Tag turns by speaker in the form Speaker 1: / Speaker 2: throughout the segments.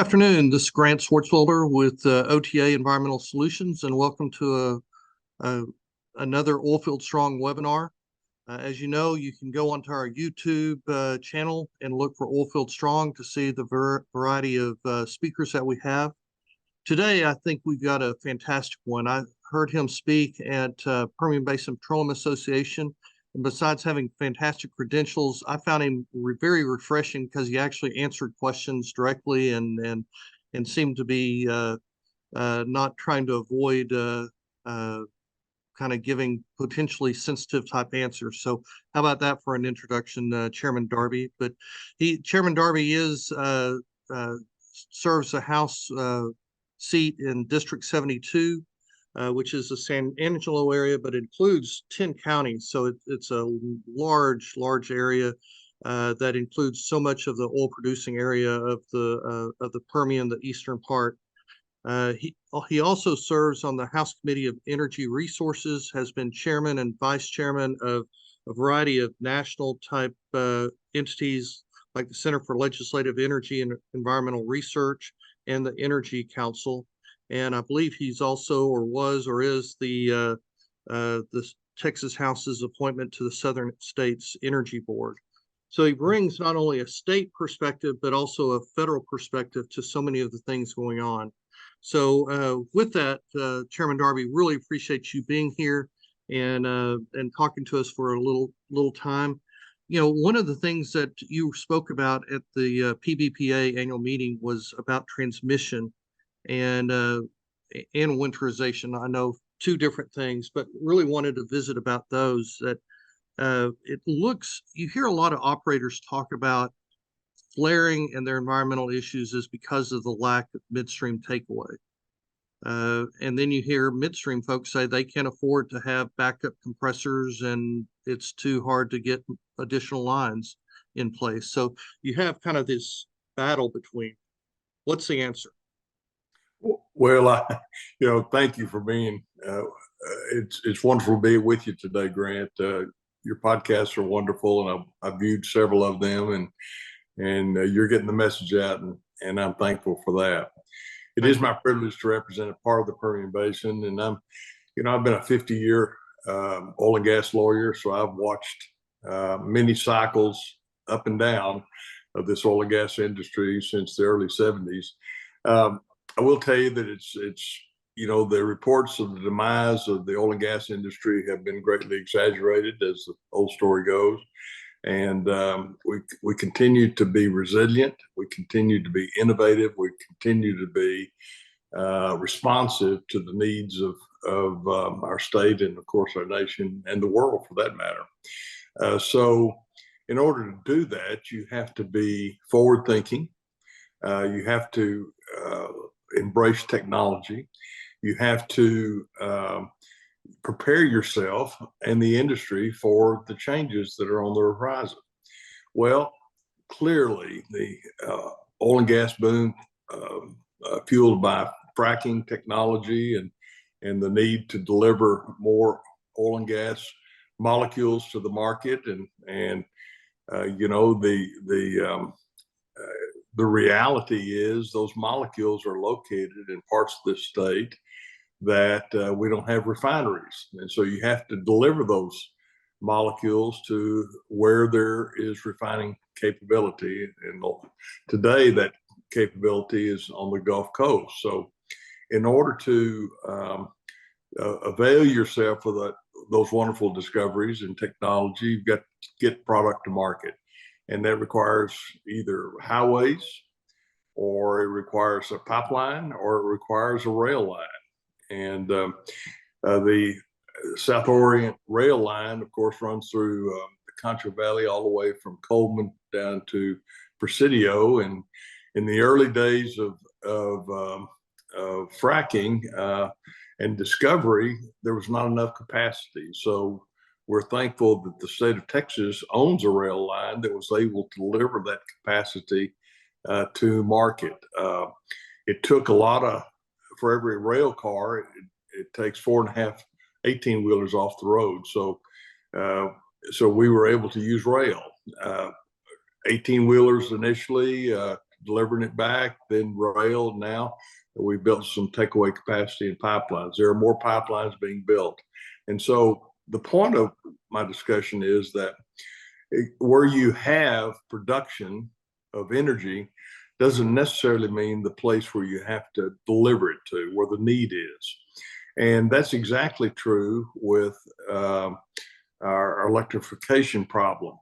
Speaker 1: Good afternoon. This is Grant Swartzwelder with OTA Environmental Solutions, and welcome to another Oilfield Strong webinar. As you know, you can go onto our YouTube channel and look for Oilfield Strong to see the variety of speakers that we have. Today, I think we've got a fantastic one. I heard him speak at Permian Basin Petroleum Association. And besides having fantastic credentials, I found him very refreshing because he actually answered questions directly and seemed to be not trying to avoid kind of giving potentially sensitive type answers. So how about that for an introduction, Chairman Darby? But Chairman Darby serves a House seat in District 72. Which is the San Angelo area, but includes 10 counties. So it's a large area that includes so much of the oil producing area of the Permian, the eastern part. He also serves on the House Committee of Energy Resources, has been chairman and vice chairman of a variety of national type entities like the Center for Legislative Energy and Environmental Research and the Energy Council. And I believe he's also, or was, or is the Texas House's appointment to the Southern States Energy Board. So he brings not only a state perspective, but also a federal perspective to so many of the things going on. So with that, Chairman Darby, really appreciate you being here and talking to us for a little time. You know, one of the things that you spoke about at the PBPA annual meeting was about transmission and winterization. I know two different things, but really wanted to visit about those. That you hear a lot of operators talk about flaring and their environmental issues is because of the lack of midstream takeaway. And then you hear midstream folks say they can't afford to have backup compressors and it's too hard to get additional lines in place. So you have kind of this battle between what's the answer?
Speaker 2: Well, thank you for being. It's wonderful to be with you today, Grant. Your podcasts are wonderful, and I've viewed several of them, and you're getting the message out, and I'm thankful for that. It is my privilege to represent a part of the Permian Basin, and I've been a 50-year oil and gas lawyer, so I've watched many cycles up and down of this oil and gas industry since the early 70s. I will tell you that it's the reports of the demise of the oil and gas industry have been greatly exaggerated, as the old story goes. And we continue to be resilient. We continue to be innovative. We continue to be responsive to the needs of our state and, of course, our nation and the world, for that matter. So in order to do that, you have to be forward thinking. You have to embrace technology. You have to prepare yourself and the industry for the changes that are on the horizon. Well, clearly the oil and gas boom, fueled by fracking technology and the need to deliver more oil and gas molecules to the market, and the reality is those molecules are located in parts of this state that we don't have refineries. And so you have to deliver those molecules to where there is refining capability. And today that capability is on the Gulf Coast. So in order to avail yourself of those wonderful discoveries in technology, you've got to get product to market. And that requires either highways, or it requires a pipeline, or it requires a rail line. And the South Orient rail line, of course, runs through the Concho Valley all the way from Coleman down to Presidio. And in the early days of fracking and discovery, there was not enough capacity. So we're thankful that the state of Texas owns a rail line that was able to deliver that capacity to market. It took for every rail car, it takes 4.5 18-wheelers off the road. So we were able to use rail. 18-wheelers initially, delivering it back, then rail. Now we built some takeaway capacity and pipelines. There are more pipelines being built. And so the point of my discussion is that where you have production of energy doesn't necessarily mean the place where you have to deliver it to, where the need is. And that's exactly true with our electrification problem.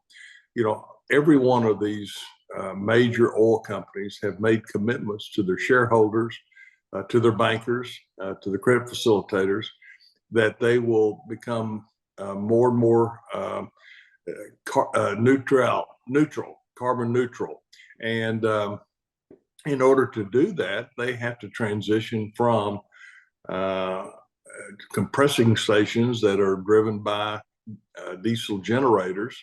Speaker 2: Every one of these major oil companies have made commitments to their shareholders, to their bankers, to the credit facilitators, that they will become more and more carbon neutral. And in order to do that, they have to transition from compressing stations that are driven by diesel generators.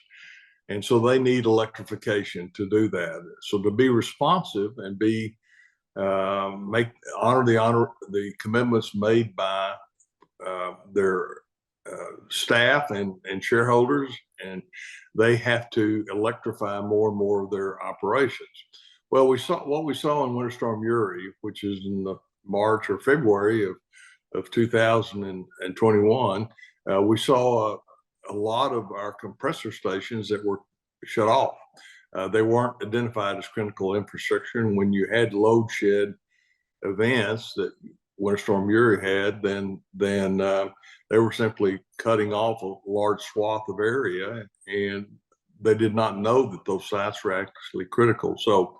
Speaker 2: And so they need electrification to do that. So to be responsive and honor the commitments made by their staff and shareholders, and they have to electrify more and more of their operations. Well, what we saw in Winter Storm Uri, which is in the March or February of 2021, we saw a lot of our compressor stations that were shut off. They weren't identified as critical infrastructure, and when you had load shed events that Winter Storm Uri had, then they were simply cutting off a large swath of area, and they did not know that those sites were actually critical. So,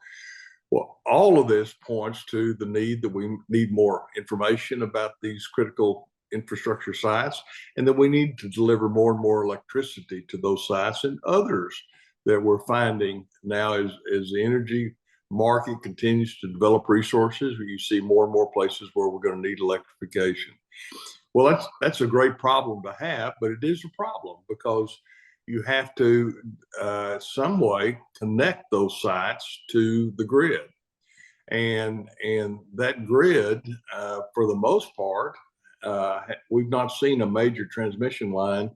Speaker 2: well, all of this points to the need that we need more information about these critical infrastructure sites, and that we need to deliver more and more electricity to those sites and others that we're finding now as the energy market continues to develop resources. You see more and more places where we're going to need electrification. Well, that's a great problem to have, but it is a problem because you have to some way connect those sites to the grid, and that grid, for the most part, we've not seen a major transmission line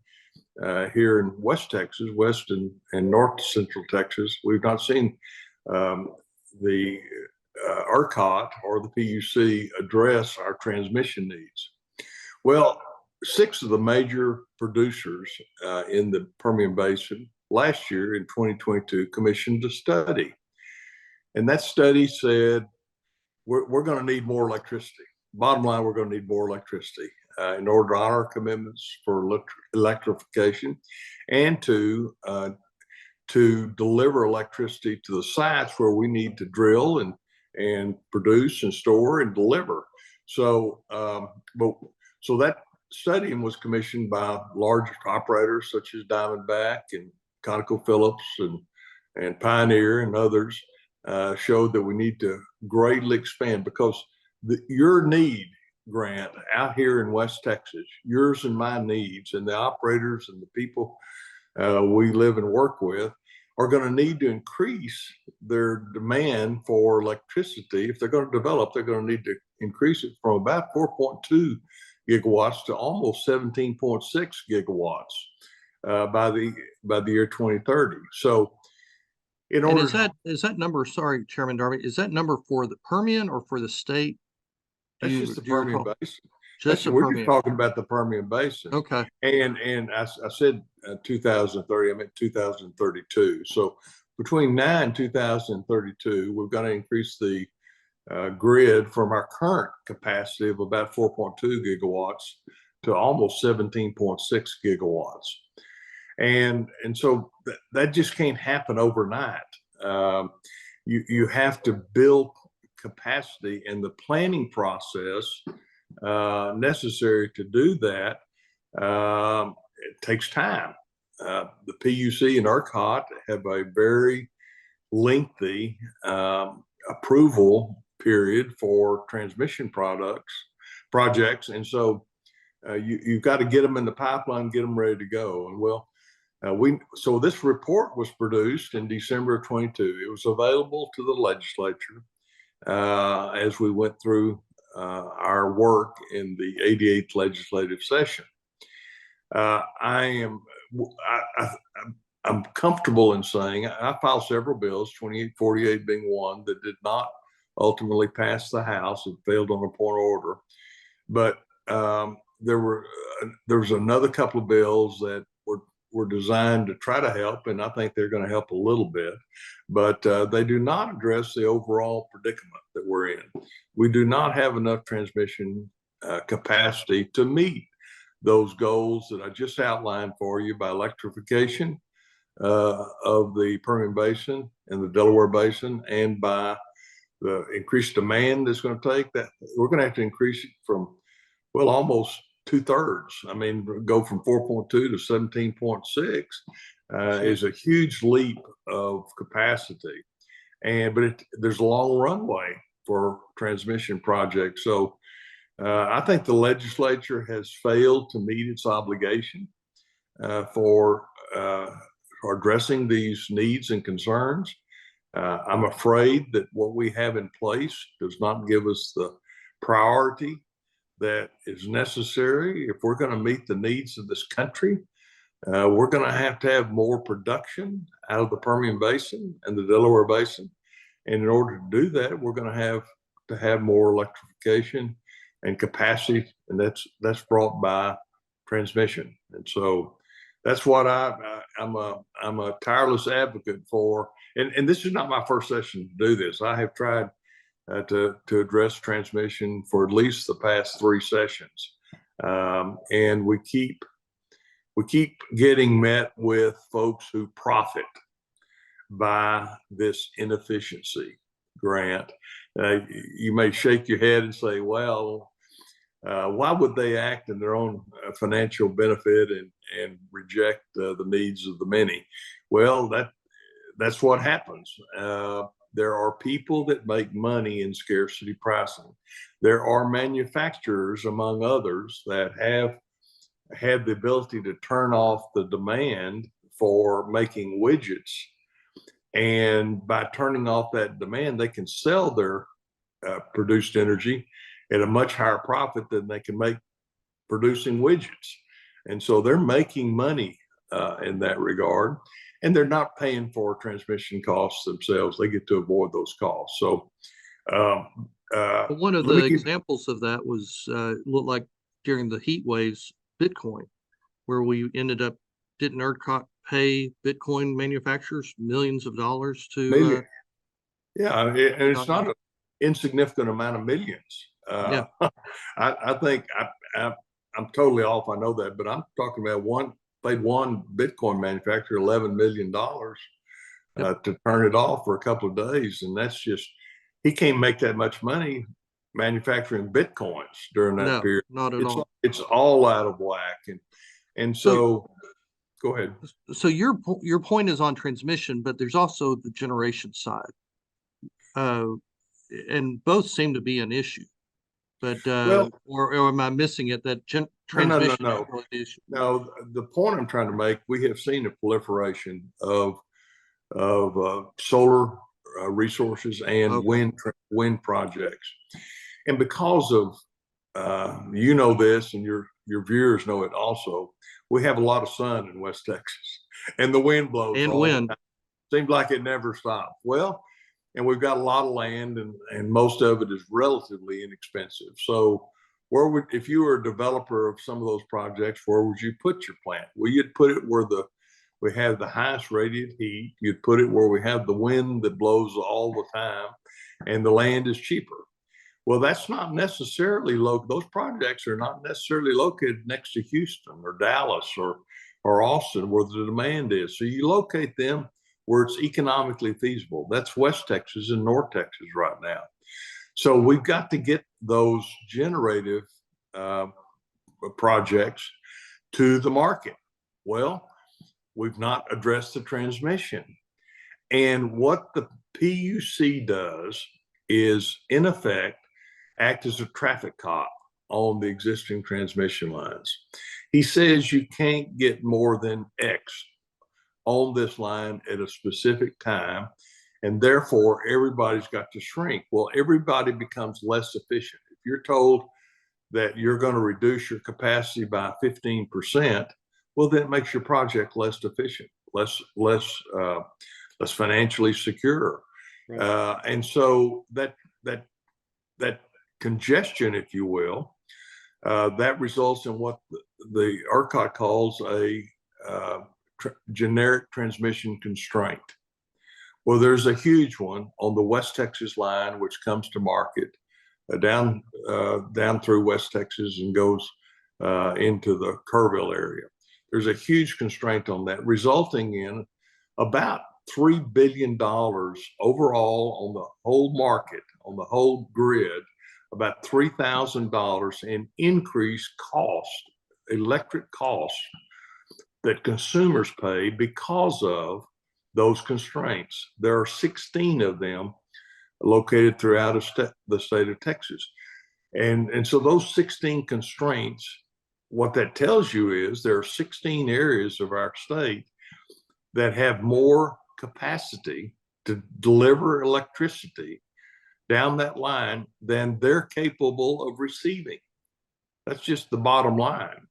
Speaker 2: here in West Texas, West and North Central Texas. We've not seen the ERCOT or the PUC address our transmission needs. Well, 6 of the major producers in the Permian Basin last year in 2022 commissioned a study. And that study said, we're going to need more electricity. Bottom line, we're going to need more electricity in order to honor our commitments for electrification and to deliver electricity to the sites where we need to drill and produce and store and deliver. So, so that study was commissioned by large operators such as Diamondback and ConocoPhillips and Pioneer and others, showed that we need to greatly expand because your need, Grant, out here in West Texas, yours and my needs, and the operators and the people we live and work with are going to need to increase their demand for electricity. If they're going to develop, they're going to need to increase it from about 4.2 gigawatts to almost 17.6 gigawatts by the year 2030. So, in order,
Speaker 1: is that number? Sorry, Chairman Darby, is that number for the Permian or for the state?
Speaker 2: That's just the Permian Basin. We're just talking about the Permian Basin.
Speaker 1: Okay.
Speaker 2: And I said 2030, I meant 2032. So between now and 2032, we're going to increase the grid from our current capacity of about 4.2 gigawatts to almost 17.6 gigawatts. And so that just can't happen overnight. You have to build capacity, and the planning process necessary to do that, it takes time. The PUC and ERCOT have a very lengthy approval period for transmission projects, and so you've got to get them in the pipeline, get them ready to go. And so this report was produced in December of 22. It was available to the legislature as we went through our work in the 88th legislative session. I'm comfortable in saying I filed several bills, 2848 being one, that did not ultimately pass the House. It failed on a point of order. But there was another couple of bills that were designed to try to help, and I think they're going to help a little bit, but they do not address the overall predicament that we're in. We do not have enough transmission capacity to meet those goals that I just outlined for you by electrification of the Permian Basin and the Delaware Basin, and by the increased demand that's going to take. That we're going to have to increase it from, well, almost 2/3. I mean, go from 4.2 to 17.6 is a huge leap of capacity. But there's a long runway for transmission projects. So I think the legislature has failed to meet its obligation for addressing these needs and concerns. I'm afraid that what we have in place does not give us the priority that is necessary. If we're going to meet the needs of this country, we're going to have more production out of the Permian Basin and the Delaware Basin. And in order to do that, we're going to have more electrification and capacity, and that's brought by transmission. And so that's what I'm a tireless advocate for. And this is not my first session to do this. I have tried to address transmission for at least the past 3 sessions, and we keep getting met with folks who profit by this inefficiency. Grant, you may shake your head and say, well, why would they act in their own financial benefit and reject the needs of the many? Well, that's what happens. There are people that make money in scarcity pricing. There are manufacturers, among others, that have the ability to turn off the demand for making widgets. And by turning off that demand, they can sell their produced energy at a much higher profit than they can make producing widgets. And so they're making money in that regard, and they're not paying for transmission costs themselves. They get to avoid those costs. So
Speaker 1: one of the examples of that was looked like during the heat waves, Bitcoin, where we ended up, didn't ERCOT pay Bitcoin manufacturers millions of dollars to?
Speaker 2: Yeah, and it's not an insignificant amount of millions.
Speaker 1: Yeah.
Speaker 2: I think I'm totally off. I know that, but I'm talking about paid one Bitcoin manufacturer $11 million to turn it off for a couple of days. And that's just, he can't make that much money manufacturing Bitcoins during that period.
Speaker 1: Not at all.
Speaker 2: It's all out of whack. And so go ahead.
Speaker 1: So your point is on transmission, but there's also the generation side. And both seem to be an issue. But or am I missing it? That transmission is really the issue.
Speaker 2: No, the point I'm trying to make, we have seen a proliferation of solar resources and wind projects, and because of you know this, and your viewers know it also, we have a lot of sun in West Texas, and the wind blows.
Speaker 1: And wind
Speaker 2: seems like it never stops. Well, and we've got a lot of land, and most of it is relatively inexpensive. So if you were a developer of some of those projects, where would you put your plant? Well, you'd put it where we have the highest radiant heat. You'd put it where we have the wind that blows all the time, and the land is cheaper. Well, that's not necessarily those projects are not necessarily located next to Houston or Dallas or Austin, where the demand is. So you locate them where it's economically feasible. That's West Texas and North Texas right now. So we've got to get those generative projects to the market. Well, we've not addressed the transmission. And what the PUC does is, in effect, act as a traffic cop on the existing transmission lines. He says you can't get more than X on this line at a specific time, and therefore everybody's got to shrink. Well, everybody becomes less efficient. If you're told that you're going to reduce your capacity by 15%, well, then it makes your project less efficient. less financially secure.
Speaker 1: Right.
Speaker 2: And so that congestion, if you will, that results in what the ERCOT calls a generic transmission constraint. Well, there's a huge one on the West Texas line, which comes to market down through West Texas and goes into the Kerrville area. There's a huge constraint on that, resulting in about $3 billion overall on the whole market, on the whole grid, about $3,000 in increased cost, electric costs that consumers pay because of those constraints. There are 16 of them located throughout the state of Texas. And so those 16 constraints, what that tells you is there are 16 areas of our state that have more capacity to deliver electricity down that line than they're capable of receiving. That's just the bottom line.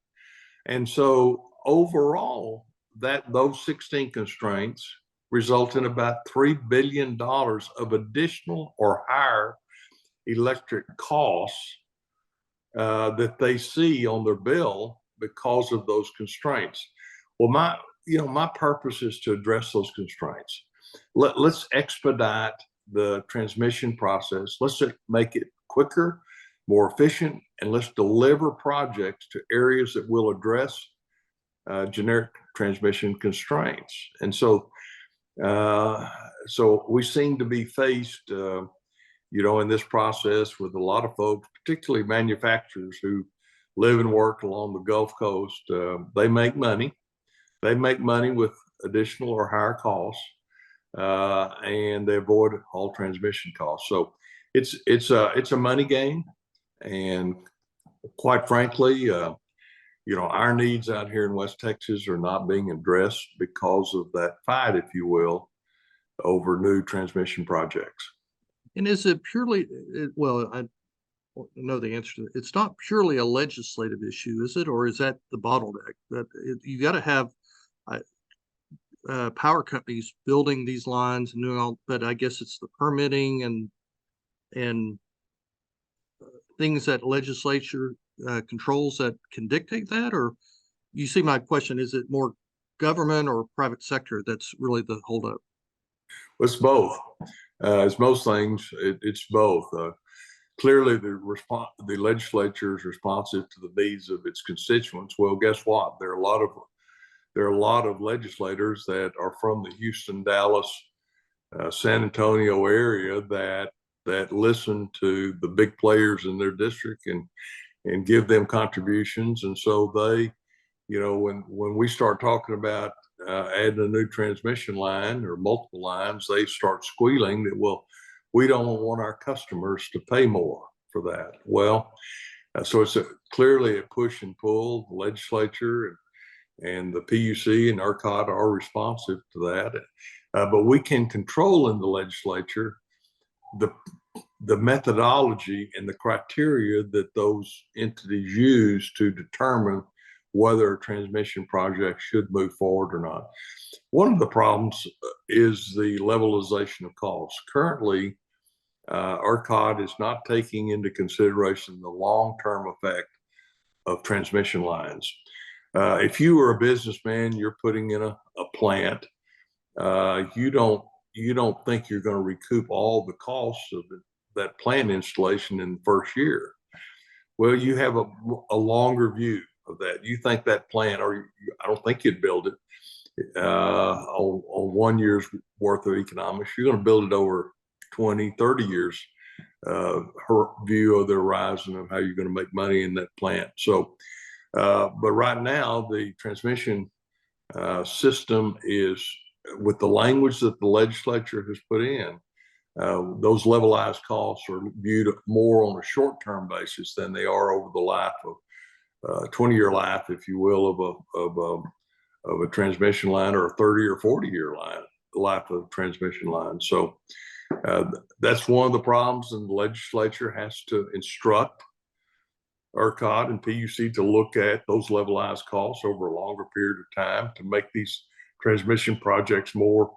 Speaker 2: And so overall, those 16 constraints result in about $3 billion of additional or higher electric costs that they see on their bill because of those constraints. Well, my purpose is to address those constraints. Let's expedite the transmission process. Let's make it quicker, more efficient, and let's deliver projects to areas that will address generic transmission constraints. And so we seem to be faced, in this process with a lot of folks, particularly manufacturers who live and work along the Gulf Coast. They make money. They make money with additional or higher costs, and they avoid all transmission costs. So it's a money game, and quite frankly, our needs out here in West Texas are not being addressed because of that fight, if you will, over new transmission projects.
Speaker 1: And is it purely, well, I know the answer to it. It's not purely a legislative issue, is it? Or is that the bottleneck? That you got to have power companies building these lines and doing all, but I guess it's the permitting and things that legislature controls that can dictate that? Or you see my question, is it more government or private sector that's really the holdup?
Speaker 2: It's both. As most things, it's both. Clearly, the legislature is responsive to the needs of its constituents. Well, guess what? There are a lot of legislators that are from the Houston, Dallas, San Antonio area that listen to the big players in their district and give them contributions. And so they, when we start talking about adding a new transmission line or multiple lines, they start squealing that, well, we don't want our customers to pay more for that. Well, so it's clearly a push and pull. The legislature and the PUC and ERCOT are responsive to that. But we can control in the legislature the methodology and the criteria that those entities use to determine whether a transmission project should move forward or not. One of the problems is the levelization of costs. Currently, ERCOT is not taking into consideration the long-term effect of transmission lines. If you are a businessman, you're putting in a plant, you don't think you're going to recoup all the costs of that plant installation in the first year. Well, you have a longer view of that. You think that plant, I don't think you'd build it on 1 year's worth of economics. You're going to build it over 20, 30 years, her view of the horizon of how you're going to make money in that plant. So, but right now, the transmission system is, with the language that the legislature has put in, those levelized costs are viewed more on a short-term basis than they are over the life of 20-year life, if you will, of a transmission line, or a 30 or 40-year life of transmission line. So that's one of the problems, and the legislature has to instruct ERCOT and PUC to look at those levelized costs over a longer period of time to make these transmission projects more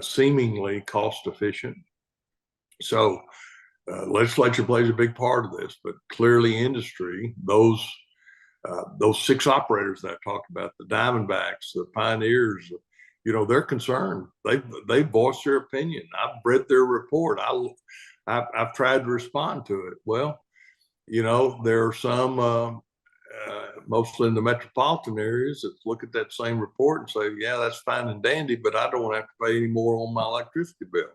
Speaker 2: seemingly cost efficient. So legislature plays a big part of this, but clearly industry, those 6 operators that I talked about, the Diamondbacks, the Pioneers, they're concerned. They voiced their opinion. I've read their report. I've tried to respond to it. Well, there are some, mostly in the metropolitan areas, that look at that same report and say, yeah, that's fine and dandy, but I don't want to have to pay any more on my electricity bill.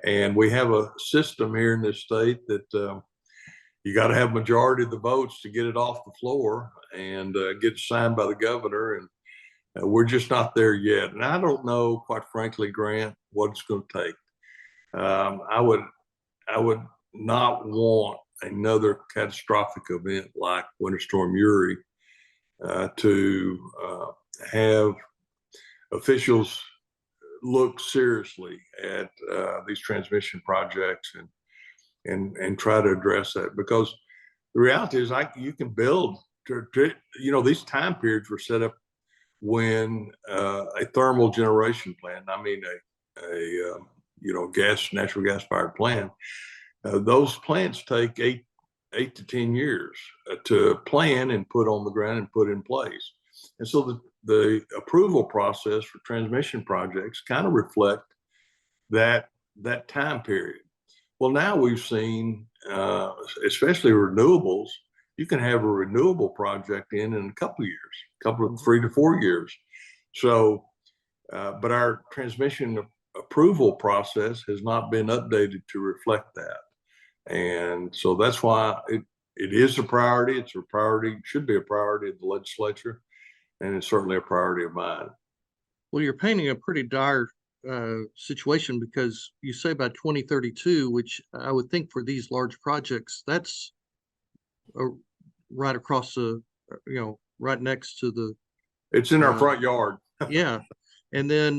Speaker 2: And we have a system here in this state that you got to have majority of the votes to get it off the floor and get it signed by the governor. And we're just not there yet. And I don't know, quite frankly, Grant, what it's going to take. I would not want another catastrophic event like Winter Storm Uri to have officials look seriously at these transmission projects and try to address that, because the reality is you can build these time periods were set up when a thermal generation plant, I mean a natural gas fired plant, those plants take 8 to 10 years to plan and put on the ground and put in place. And so the approval process for transmission projects kind of reflect that time period. Well, now we've seen, especially renewables, you can have a renewable project in a couple of years, 3 to 4 years. So, but our transmission approval process has not been updated to reflect that. And so that's why it is a priority. It's a priority, should be a priority of the legislature, and it's certainly a priority of mine.
Speaker 1: Well, you're painting a pretty dire situation, because you say by 2032, which I would think for these large projects, that's right across the, right next to the.
Speaker 2: It's in our front yard.
Speaker 1: Yeah. And then,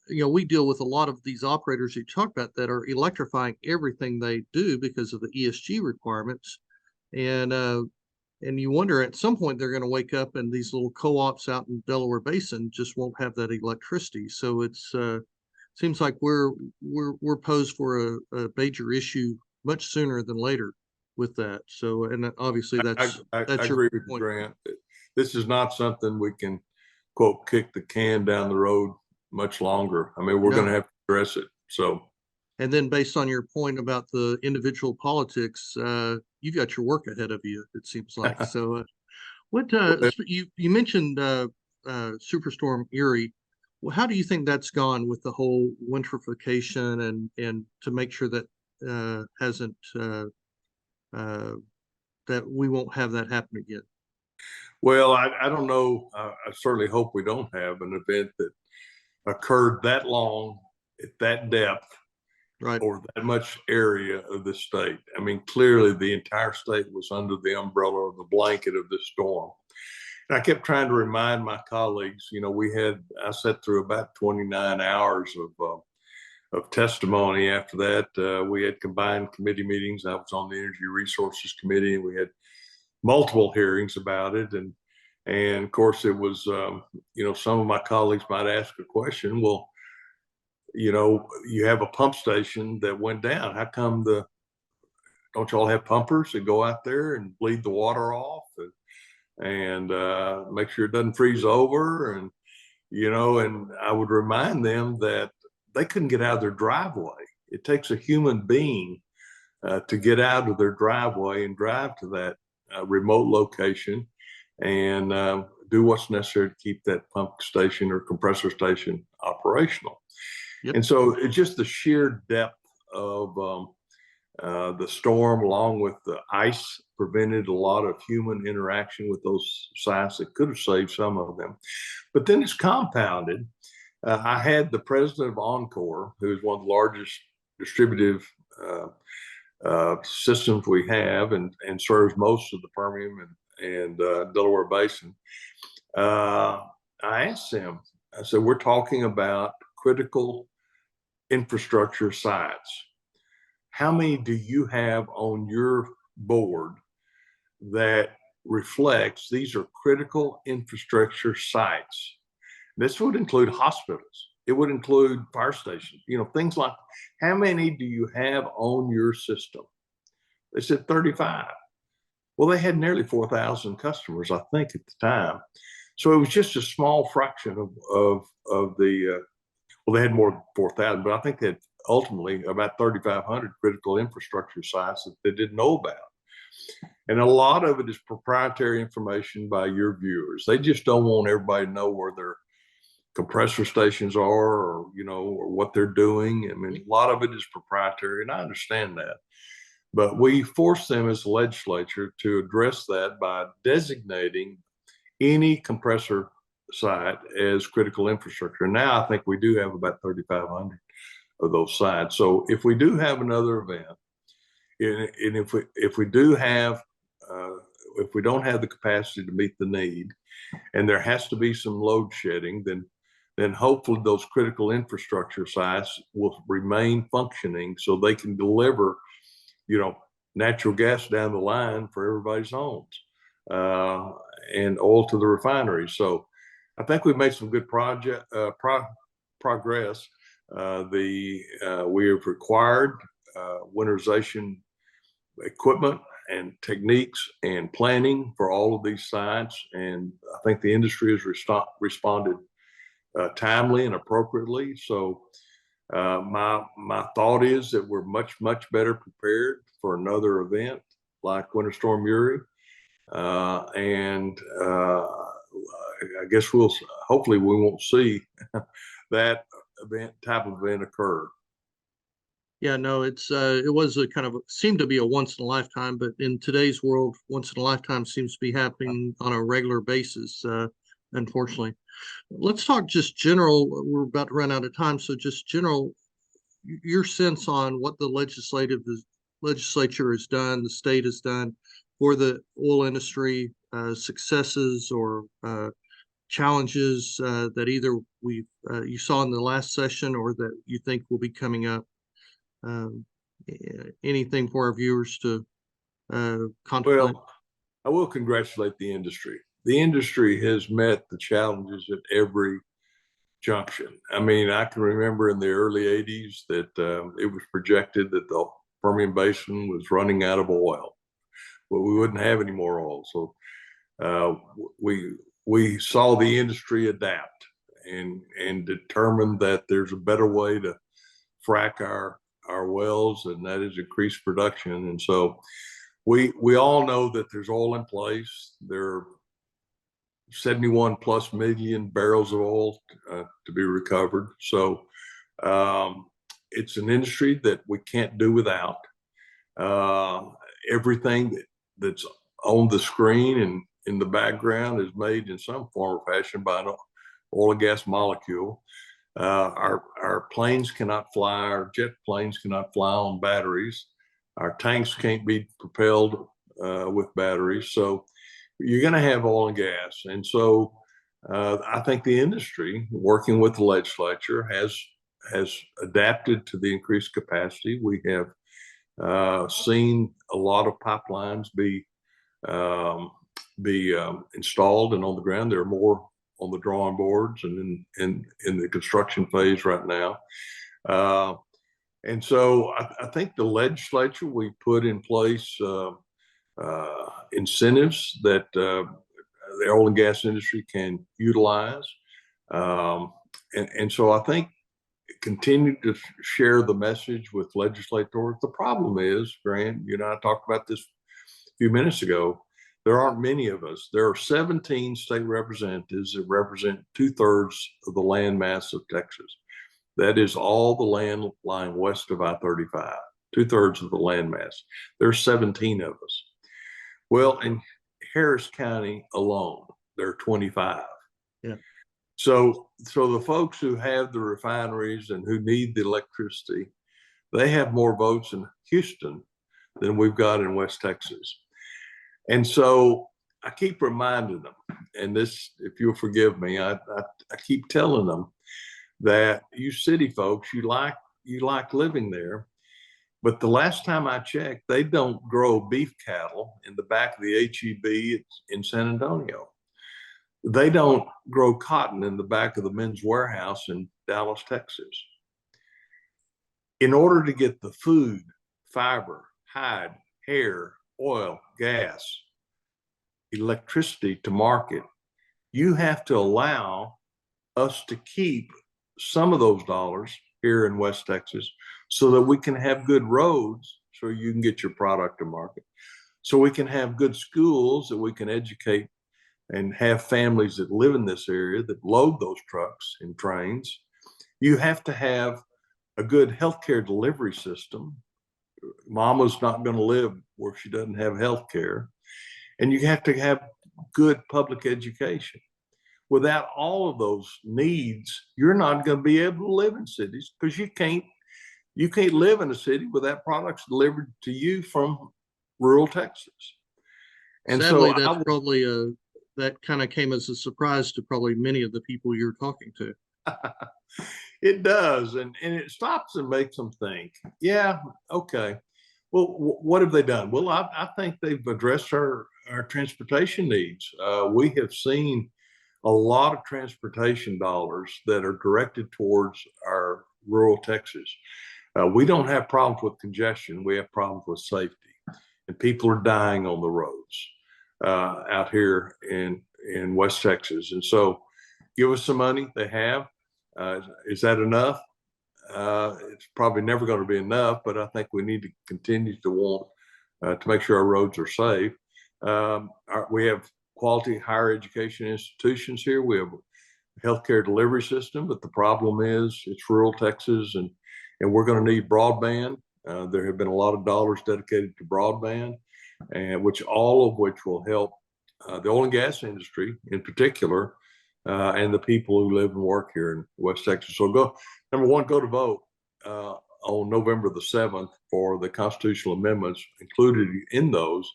Speaker 1: we deal with a lot of these operators you talk about that are electrifying everything they do because of the ESG requirements. And you wonder, at some point they're going to wake up and these little co-ops out in Delaware Basin just won't have that electricity. So it's seems like we're posed for a major issue much sooner than later with that. So, and obviously that's
Speaker 2: I
Speaker 1: your
Speaker 2: agree with you,
Speaker 1: point.
Speaker 2: Grant. This is not something we can, quote, kick the can down the road much longer. I mean, we're going to have to address it. So,
Speaker 1: and then based on your point about the individual politics, you got your work ahead of you, it seems like. So what you mentioned Superstorm Uri. Well, how do you think that's gone with the whole winterification and to make sure that hasn't that we won't have that happen again?
Speaker 2: Well, I don't know. I certainly hope we don't have an event that occurred that long at that depth,
Speaker 1: right,
Speaker 2: or that much area of the state. I mean, clearly the entire state was under the umbrella or the blanket of this storm. And I kept trying to remind my colleagues, I sat through about 29 hours of testimony. After that, we had combined committee meetings. I was on the Energy Resources Committee, and we had multiple hearings about it. And of course, it was, some of my colleagues might ask a question. Well, you have a pump station that went down. How come don't y'all have pumpers that go out there and bleed the water off and make sure it doesn't freeze over? And, and I would remind them that they couldn't get out of their driveway. It takes a human being to get out of their driveway and drive to that remote location and do what's necessary to keep that pump station or compressor station operational. Yep. And so it's just the sheer depth of the storm, along with the ice, prevented a lot of human interaction with those sites that could have saved some of them. But then it's compounded. I had the president of Encore, who is one of the largest distributive systems we have and serves most of the Permian and Delaware Basin. I asked him, I said, we're talking about critical infrastructure sites. How many do you have on your board that reflects these are critical infrastructure sites? This would include hospitals. It would include fire stations, things like, how many do you have on your system? They said 35. Well, they had nearly 4,000 customers, I think, at the time. So it was just a small fraction of the, well, they had more than 4,000, but I think they had ultimately about 3,500 critical infrastructure sites that they didn't know about. And a lot of it is proprietary information by your viewers. They just don't want everybody to know where their compressor stations are, or or what they're doing. I mean, a lot of it is proprietary, and I understand that. But we force them as a legislature to address that by designating any compressor site as critical infrastructure. Now I think we do have about 3,500 of those sites. So if we do have another event, and if we do have if we don't have the capacity to meet the need, and there has to be some load shedding, then hopefully those critical infrastructure sites will remain functioning so they can deliver, natural gas down the line for everybody's homes, and oil to the refineries. So I think we've made some good progress. We have required winterization equipment and techniques and planning for all of these sites, and I think the industry has responded timely and appropriately. So my thought is that we're much better prepared for another event like Winter Storm Uri, and I guess hopefully we won't see that type of event occur.
Speaker 1: Yeah, no, it was a kind of seemed to be a once in a lifetime, but in today's world, once in a lifetime seems to be happening on a regular basis, unfortunately. Let's talk just general. We're about to run out of time, so just general, your sense on what the legislature has done, the state has done for the oil industry, successes or challenges that either you saw in the last session or that you think will be coming up. Anything for our viewers to contemplate?
Speaker 2: Well, I will congratulate the industry. The industry has met the challenges at every junction. I mean, I can remember in the early 80s that it was projected that the Permian Basin was running out of oil. Well, we wouldn't have any more oil. So we saw the industry adapt and determined that there's a better way to frack our wells, and that is increased production. And so we all know that there's oil in place. There are 71 plus million barrels of oil to be recovered. So it's an industry that we can't do without. Everything that's on the screen and in the background is made in some form or fashion by an oil and gas molecule. Our planes cannot fly, our jet planes cannot fly on batteries. Our tanks can't be propelled with batteries. So you're going to have oil and gas. And so I think the industry, working with the legislature, has adapted to the increased capacity. We have seen a lot of pipelines be installed and on the ground. There are more on the drawing boards and in the construction phase right now. And so I think the legislature, we put in place incentives that the oil and gas industry can utilize. And so I think continue to share the message with legislators. The problem is, Grant, I talked about this a few minutes ago. There aren't many of us. There are 17 state representatives that represent 2/3 of the land mass of Texas. That is all the land lying west of I-35, 2/3 of the land mass. There's 17 of us. Well, in Harris County alone, there are 25.
Speaker 1: Yeah.
Speaker 2: So the folks who have the refineries and who need the electricity, they have more votes in Houston than we've got in West Texas. And so I keep reminding them, and this, if you'll forgive me, I keep telling them that you city folks, you like living there. But the last time I checked, they don't grow beef cattle in the back of the HEB in San Antonio. They don't grow cotton in the back of the Men's Warehouse in Dallas, Texas. In order to get the food, fiber, hide, hair, oil, gas, electricity to market, you have to allow us to keep some of those dollars here in West Texas so that we can have good roads so you can get your product to market. So we can have good schools that we can educate and have families that live in this area that load those trucks and trains. You have to have a good healthcare delivery system. Mama's not going to live where she doesn't have healthcare. And you have to have good public education. Without all of those needs, you're not going to be able to live in cities because you can't live in a city without products delivered to you from rural Texas. And
Speaker 1: Sadly,
Speaker 2: so
Speaker 1: that's probably that kind of came as a surprise to probably many of the people you're talking to.
Speaker 2: it does, and it stops and makes them think, yeah, okay. Well, what have they done? Well, I think they've addressed our transportation needs. We have seen a lot of transportation dollars that are directed towards our rural Texas. We don't have problems with congestion. We have problems with safety, and people are dying on the roads out here in West Texas. And so, give us some money. They have. Is that enough? It's probably never going to be enough, but I think we need to continue to want to make sure our roads are safe. We have quality higher education institutions here. We have a healthcare delivery system, but the problem is it's rural Texas, and we're going to need broadband. There have been a lot of dollars dedicated to broadband, and all of which will help the oil and gas industry in particular, and the people who live and work here in West Texas. So number one, go to vote on November the 7th for the constitutional amendments. Included in those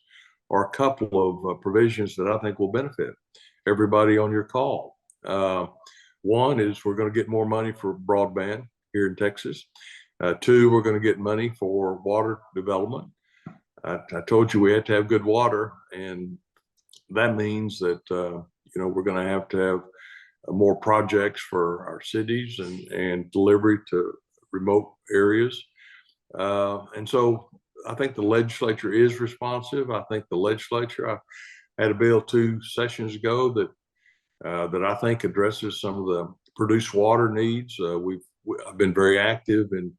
Speaker 2: are a couple of provisions that I think will benefit everybody on your call. One is we're going to get more money for broadband here in Texas. Two, we're going to get money for water development. I told you we had to have good water, and that means that we're going to have more projects for our cities and delivery to remote areas. And so I think the legislature is responsive. I think the legislature, I had a bill 2 sessions ago that I think addresses some of the produced water needs. I've been very active in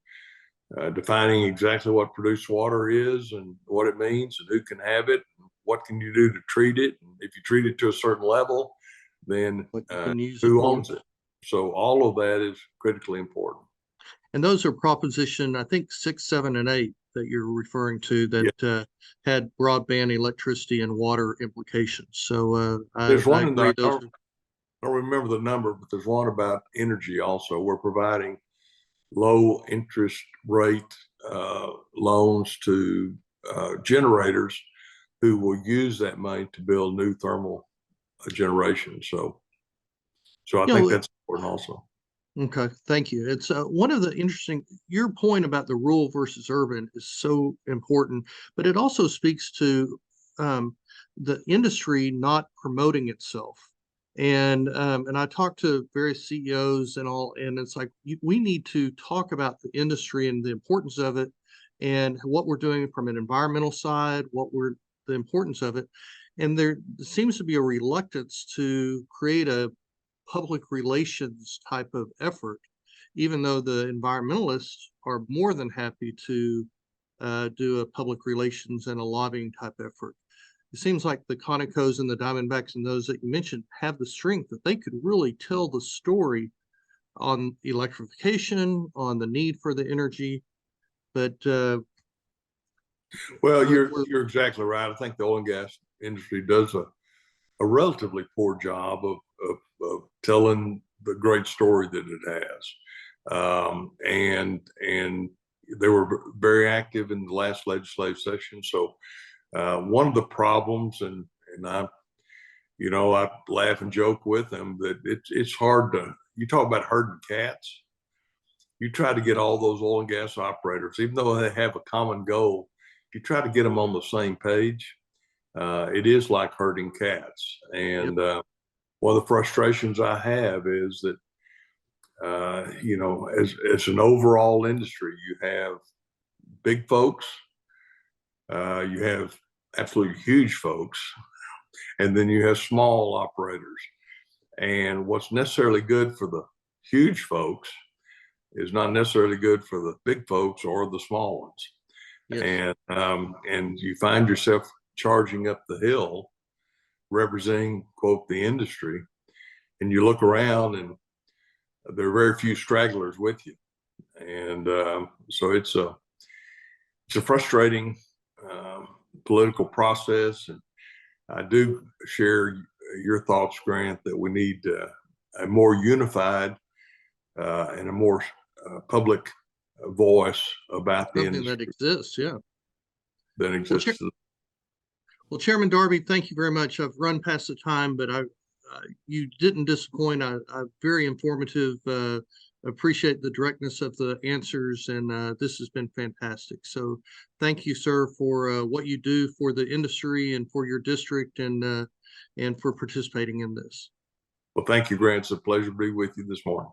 Speaker 2: defining exactly what produced water is and what it means and who can have it, and what can you do to treat it. And if you treat it to a certain level, then who owns it? So all of that is critically important.
Speaker 1: And those are proposition, I think, 6, 7, and 8 that you're referring to that had broadband, electricity, and water implications. So
Speaker 2: there's one
Speaker 1: I agree.
Speaker 2: I don't remember the number, but there's one about energy also. We're providing low interest rate loans to generators who will use that money to build new thermal generation. So I think that's important also.
Speaker 1: Okay, thank you. It's one of the your point about the rural versus urban is so important, but it also speaks to the industry not promoting itself. And I talked to various CEOs and all, and it's like we need to talk about the industry and the importance of it, and what we're doing from an environmental side, the importance of it. And there seems to be a reluctance to create a public relations type of effort, even though the environmentalists are more than happy to do a public relations and a lobbying type effort. It seems like the Conocos and the Diamondbacks and those that you mentioned have the strength that they could really tell the story on electrification, on the need for the energy. But
Speaker 2: well, you're exactly right. I think the oil and gas industry does a relatively poor job of telling the great story that it has. And they were very active in the last legislative session. So one of the problems, and I laugh and joke with them that it's hard you talk about herding cats. You try to get all those oil and gas operators, even though they have a common goal, you try to get them on the same page. It is like herding cats. And one of the frustrations I have is that, as an overall industry, you have big folks, you have absolutely huge folks, and then you have small operators. And what's necessarily good for the huge folks is not necessarily good for the big folks or the small ones.
Speaker 1: Yes.
Speaker 2: And you find yourself charging up the hill, representing, quote, the industry, and you look around and there are very few stragglers with you. And so it's a frustrating political process. And I do share your thoughts, Grant, that we need a more unified and a more public voice about the
Speaker 1: Something that
Speaker 2: industry
Speaker 1: exists. Yeah.
Speaker 2: than
Speaker 1: Well,
Speaker 2: exists.
Speaker 1: Well, Chairman Darby, thank you very much. I've run past the time, but you didn't disappoint. I very informative. Appreciate the directness of the answers, and this has been fantastic. So, thank you, sir, for what you do for the industry and for your district, and for participating in this.
Speaker 2: Well, thank you, Grant. It's a pleasure to be with you this morning.